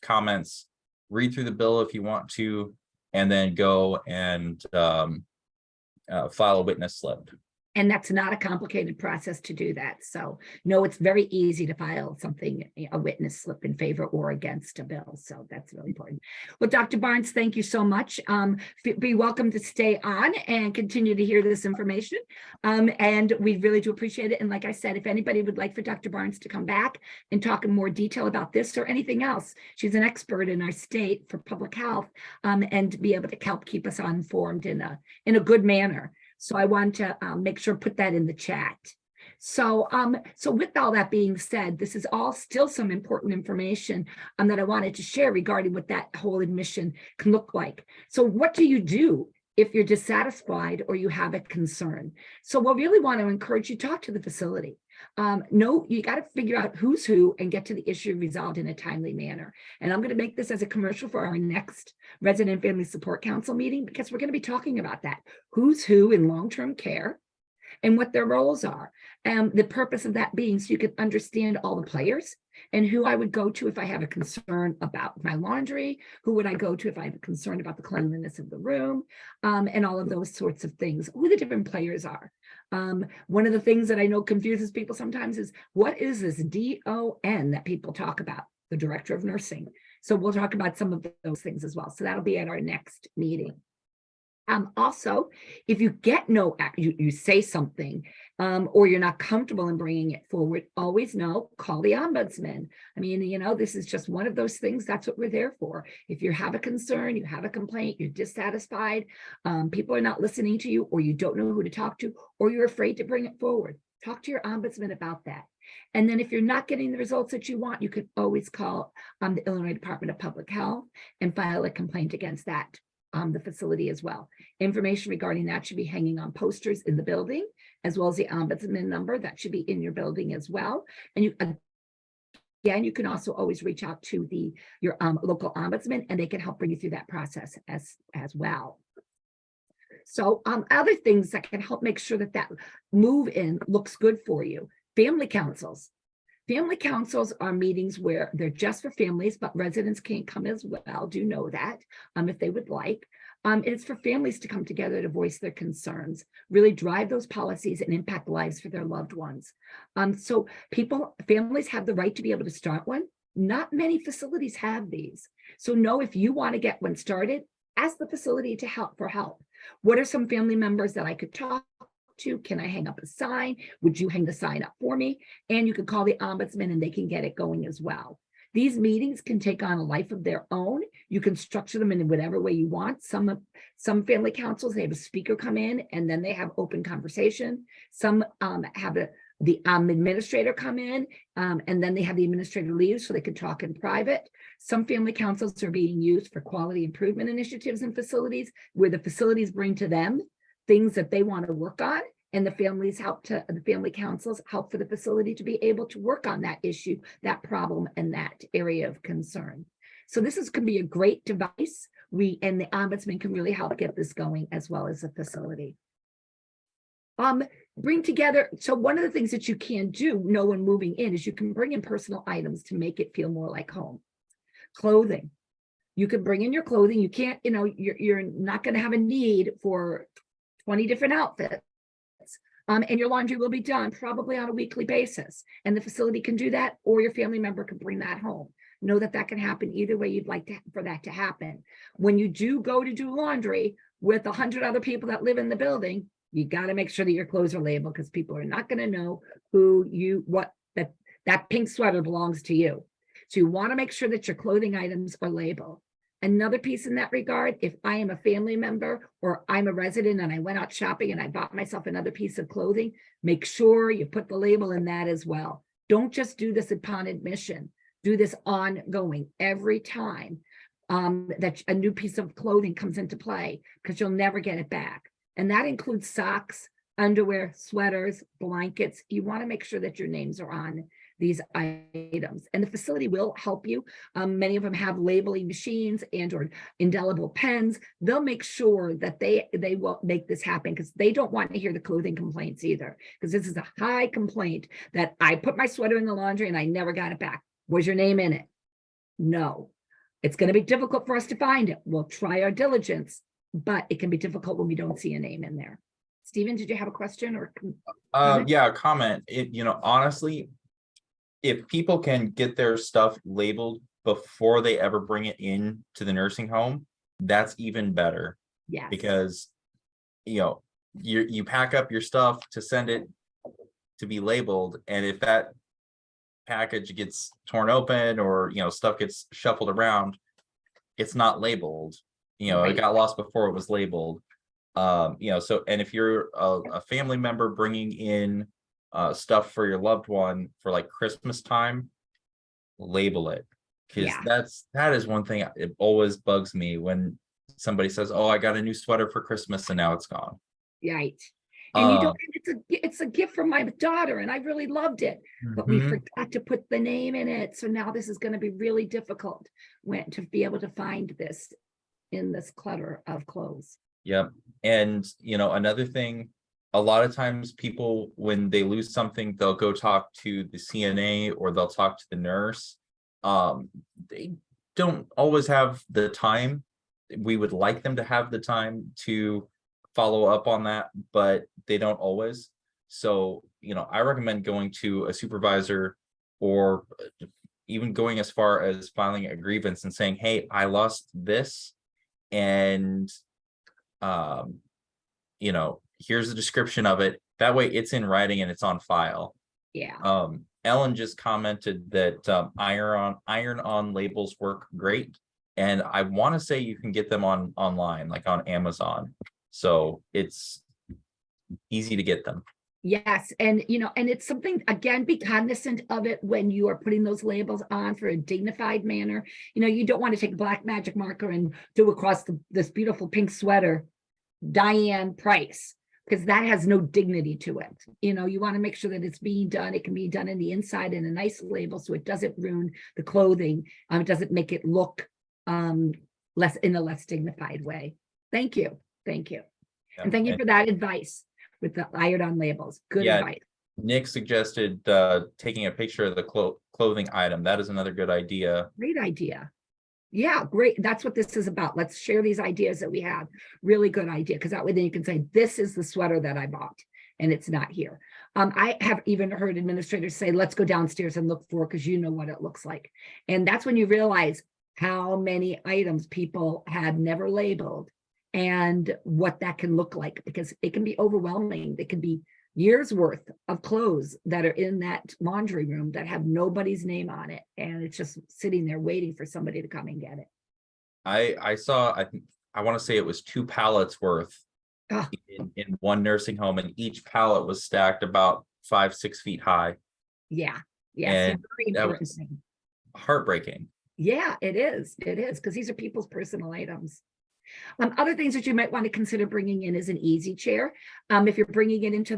comments, read through the bill if you want to, and then go and file a witness slip. And that's not a complicated process to do that. So no, it's very easy to file something, a witness slip in favor or against a bill. So that's really important. Well, Dr. Barnes, thank you so much. Be welcome to stay on and continue to hear this information. And we really do appreciate it. And like I said, if anybody would like for Dr. Barnes to come back and talk in more detail about this or anything else, she's an expert in our state for public health, and be able to help keep us informed in a good manner. So I want to make sure put that in the chat. So with all that being said, this is all still some important information that I wanted to share regarding what that whole admission can look like. So what do you do if you're dissatisfied or you have a concern? So we'll really want to encourage you to talk to the facility. No, you got to figure out who's who and get to the issue resolved in a timely manner. And I'm going to make this as a commercial for our next Resident Family Support Council meeting, because we're going to be talking about that. Who's who in long-term care and what their roles are. The purpose of that being so you can understand all the players and who I would go to if I have a concern about my laundry, who would I go to if I have a concern about the cleanliness of the room, and all of those sorts of things, who the different players are. One of the things that I know confuses people sometimes is, what is this DON that people talk about? The Director of Nursing. So we'll talk about some of those things as well. So that'll be at our next meeting. Also, if you get you say something, or you're not comfortable in bringing it forward, always know, call the ombudsman. I mean, this is just one of those things. That's what we're there for. If you have a concern, you have a complaint, you're dissatisfied, people are not listening to you, or you don't know who to talk to, or you're afraid to bring it forward, talk to your ombudsman about that. And then if you're not getting the results that you want, you could always call the Illinois Department of Public Health and file a complaint against that. The facility as well. Information regarding that should be hanging on posters in the building, as well as the ombudsman number that should be in your building as well. And you can also always reach out to your local ombudsman, and they can help bring you through that process as well. So other things that can help make sure that move in looks good for you. Family councils. Family councils are meetings where they're just for families, but residents can't come as well. Do know that if they would like. It's for families to come together to voice their concerns, really drive those policies and impact lives for their loved ones. So families have the right to be able to start one. Not many facilities have these. So know if you want to get one started, ask the facility for help. What are some family members that I could talk to? Can I hang up a sign? Would you hang the sign up for me? And you can call the ombudsman and they can get it going as well. These meetings can take on a life of their own. You can structure them in whatever way you want. Some family councils, they have a speaker come in and then they have open conversation. Some have the administrator come in and then they have the administrator leave so they can talk in private. Some family councils are being used for quality improvement initiatives in facilities where the facilities bring to them things that they want to work on, and the family councils help for the facility to be able to work on that issue, that problem, and that area of concern. So this can be a great device. And the ombudsman can really help get this going, as well as the facility. Bring together. So one of the things that you can do, when moving in, is you can bring in personal items to make it feel more like home. Clothing. You can bring in your clothing. You can't, you're not going to have a need for 20 different outfits. And your laundry will be done probably on a weekly basis. And the facility can do that, or your family member can bring that home. Know that can happen either way you'd like for that to happen. When you do go to do laundry with 100 other people that live in the building, you got to make sure that your clothes are labeled, because people are not going to know that pink sweater belongs to you. So you want to make sure that your clothing items are labeled. Another piece in that regard, if I am a family member or I'm a resident and I went out shopping and I bought myself another piece of clothing, make sure you put the label in that as well. Don't just do this upon admission. Do this ongoing every time that a new piece of clothing comes into play, because you'll never get it back. And that includes socks, underwear, sweaters, blankets. You want to make sure that your names are on these items, and the facility will help you. Many of them have labeling machines or indelible pens. They'll make sure that they will make this happen, because they don't want to hear the clothing complaints either, because this is a high complaint that I put my sweater in the laundry and I never got it back. Was your name in it? No. It's going to be difficult for us to find it. We'll try our diligence, but it can be difficult when we don't see a name in there. Stephen, did you have a question or? comment? Yeah, a comment. Honestly, if people can get their stuff labeled before they ever bring it in to the nursing home, that's even better. Yes. Because, you pack up your stuff to send it to be labeled, and if that package gets torn open or, stuff gets shuffled around, it's not labeled. Right. It got lost before it was labeled. So, and if you're a family member bringing in stuff for your loved one for like Christmas time, label it, because Yeah. that is one thing. It always bugs me when somebody says, "Oh, I got a new sweater for Christmas," and now it's gone. Right. And you Um, don't, it's a gift from my daughter and I really loved it, but we mhm. forgot to put the name in it. So now this is going to be really difficult to be able to find this in this clutter of clothes. Yep. And another thing, a lot of times people, when they lose something, they'll go talk to the CNA or they'll talk to the nurse. They don't always have the time. We would like them to have the time to follow up on that, but they don't always. So, I recommend going to a supervisor, or even going as far as filing a grievance and saying, "Hey, I lost this, and here's the description of it." That way it's in writing and it's on file. Yeah. Ellen just commented that iron on labels work great, and I want to say you can get them online, like on Amazon, so it's easy to get them. Yes. And, and it's something, again, be cognizant of it when you are putting those labels on for a dignified manner. You don't want to take a black magic marker and do across this beautiful pink sweater, Diane Price, because that has no dignity to it. You want to make sure that it's being done. It can be done in the inside in a nice label, so it doesn't ruin the clothing. It doesn't make it look less in a less dignified way. Thank you. Thank you. And thank you for that advice with the iron-on labels. Good advice. Nick suggested taking a picture of the clothing item. That is another good idea. Great idea. Yeah, great. That's what this is about. Let's share these ideas that we have. Really good idea, because that way then you can say, this is the sweater that I bought and it's not here. I have even heard administrators say, let's go downstairs and look for it, because you know what it looks like. And that's when you realize how many items people had never labeled and what that can look like, because it can be overwhelming. They can be years worth of clothes that are in that laundry room that have nobody's name on it, and it's just sitting there waiting for somebody to come and get it. I saw, I want to say it was 2 pallets worth in one nursing home, and each pallet was stacked about 5-6 feet high. Yeah. Yes. And that was heartbreaking. Yeah, it is, because these are people's personal items. Other things that you might want to consider bringing in is an easy chair. If you're bringing it into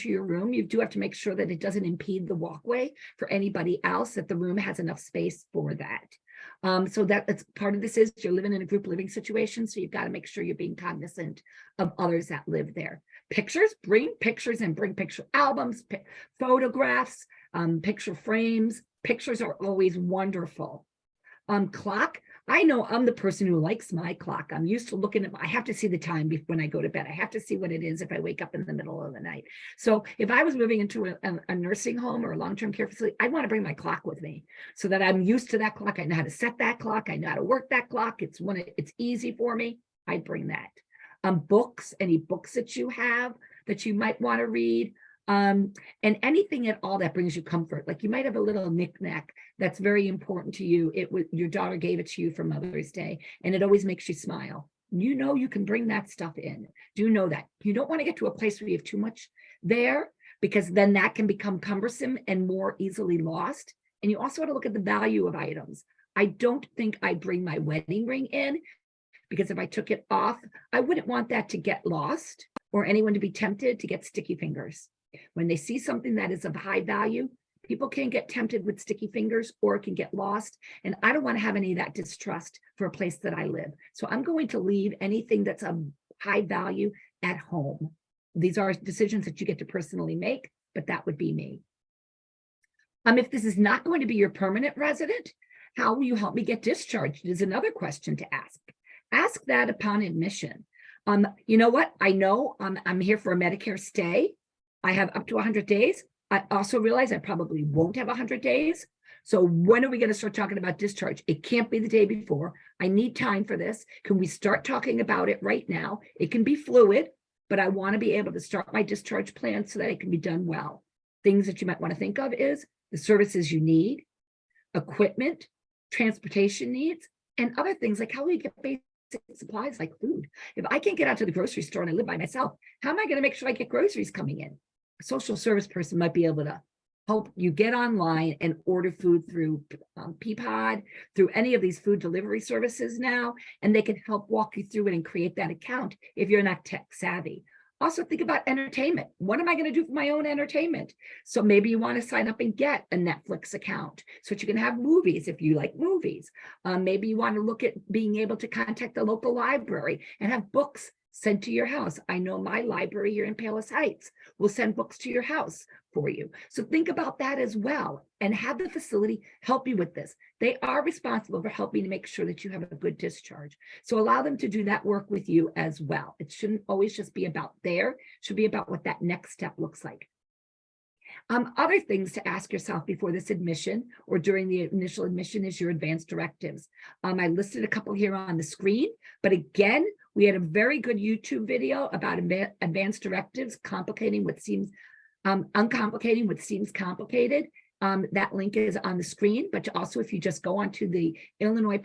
your room, you do have to make sure that it doesn't impede the walkway for anybody else, that the room has enough space for that. So that's part of this is you're living in a group living situation. So you've got to make sure you're being cognizant of others that live there. Pictures, bring pictures, and bring picture albums, photographs, picture frames. Pictures are always wonderful. Clock. I know I'm the person who likes my clock. I'm used to looking at, I have to see the time when I go to bed. I have to see what it is if I wake up in the middle of the night. So if I was moving into a nursing home or a long-term care facility, I'd want to bring my clock with me so that I'm used to that clock. I know how to set that clock. I know how to work that clock. It's easy for me. I'd bring that. Books, any books that you have that you might want to read. And anything at all that brings you comfort. Like you might have a little knickknack that's very important to you. Your daughter gave it to you for Mother's Day, and it always makes you smile. You can bring that stuff in. Do you know that? You don't want to get to a place where you have too much there, because then that can become cumbersome and more easily lost. And you also want to look at the value of items. I don't think I'd bring my wedding ring in, because if I took it off, I wouldn't want that to get lost or anyone to be tempted to get sticky fingers. When they see something that is of high value, people can get tempted with sticky fingers, or it can get lost. And I don't want to have any of that distrust for a place that I live. So I'm going to leave anything that's of high value at home. These are decisions that you get to personally make, but that would be me. If this is not going to be your permanent resident, how will you help me get discharged is another question to ask. Ask that upon admission. You know what? I know I'm here for a Medicare stay. I have up to 100 days. I also realize I probably won't have 100 days. So when are we going to start talking about discharge? It can't be the day before. I need time for this. Can we start talking about it right now? It can be fluid, but I want to be able to start my discharge plan so that it can be done well. Things that you might want to think of is the services you need, equipment, transportation needs, and other things like how we get basic supplies like food. If I can't get out to the grocery store and I live by myself, how am I going to make sure I get groceries coming in? A social service person might be able to help you get online and order food through Peapod, through any of these food delivery services now, and they can help walk you through it and create that account if you're not tech savvy. Also think about entertainment. What am I going to do for my own entertainment? So maybe you want to sign up and get a Netflix account so that you can have movies if you like movies. Maybe you want to look at being able to contact the local library and have books sent to your house. I know my library here in Palos Heights will send books to your house for you. So think about that as well and have the facility help you with this. They are responsible for helping to make sure that you have a good discharge. So allow them to do that work with you as well. It shouldn't always just be about there, it should be about what that next step looks like. Other things to ask yourself before this admission or during the initial admission is your advanced directives. I listed a couple here on the screen, but again, we had a very good YouTube video about advanced directives, uncomplicating what seems complicated. That link is on the screen, but also if you just go onto the Illinois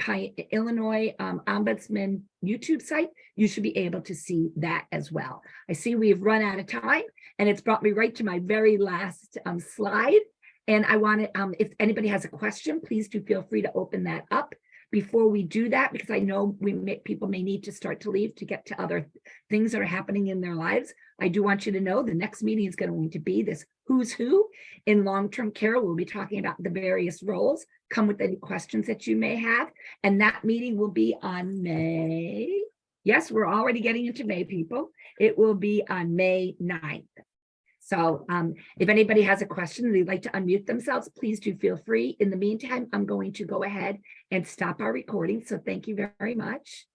Ombudsman YouTube site, you should be able to see that as well. I see we've run out of time, and it's brought me right to my very last slide. And I want to, if anybody has a question, please do feel free to open that up. Before we do that, because I know people may need to start to leave to get to other things that are happening in their lives, I do want you to know the next meeting is going to be this who's who in long-term care. We'll be talking about the various roles. Come with any questions that you may have. And that meeting will be on May. Yes, we're already getting into May, people. It will be on May 9th. So if anybody has a question and they'd like to unmute themselves, please do feel free. In the meantime, I'm going to go ahead and stop our recording. So thank you very much.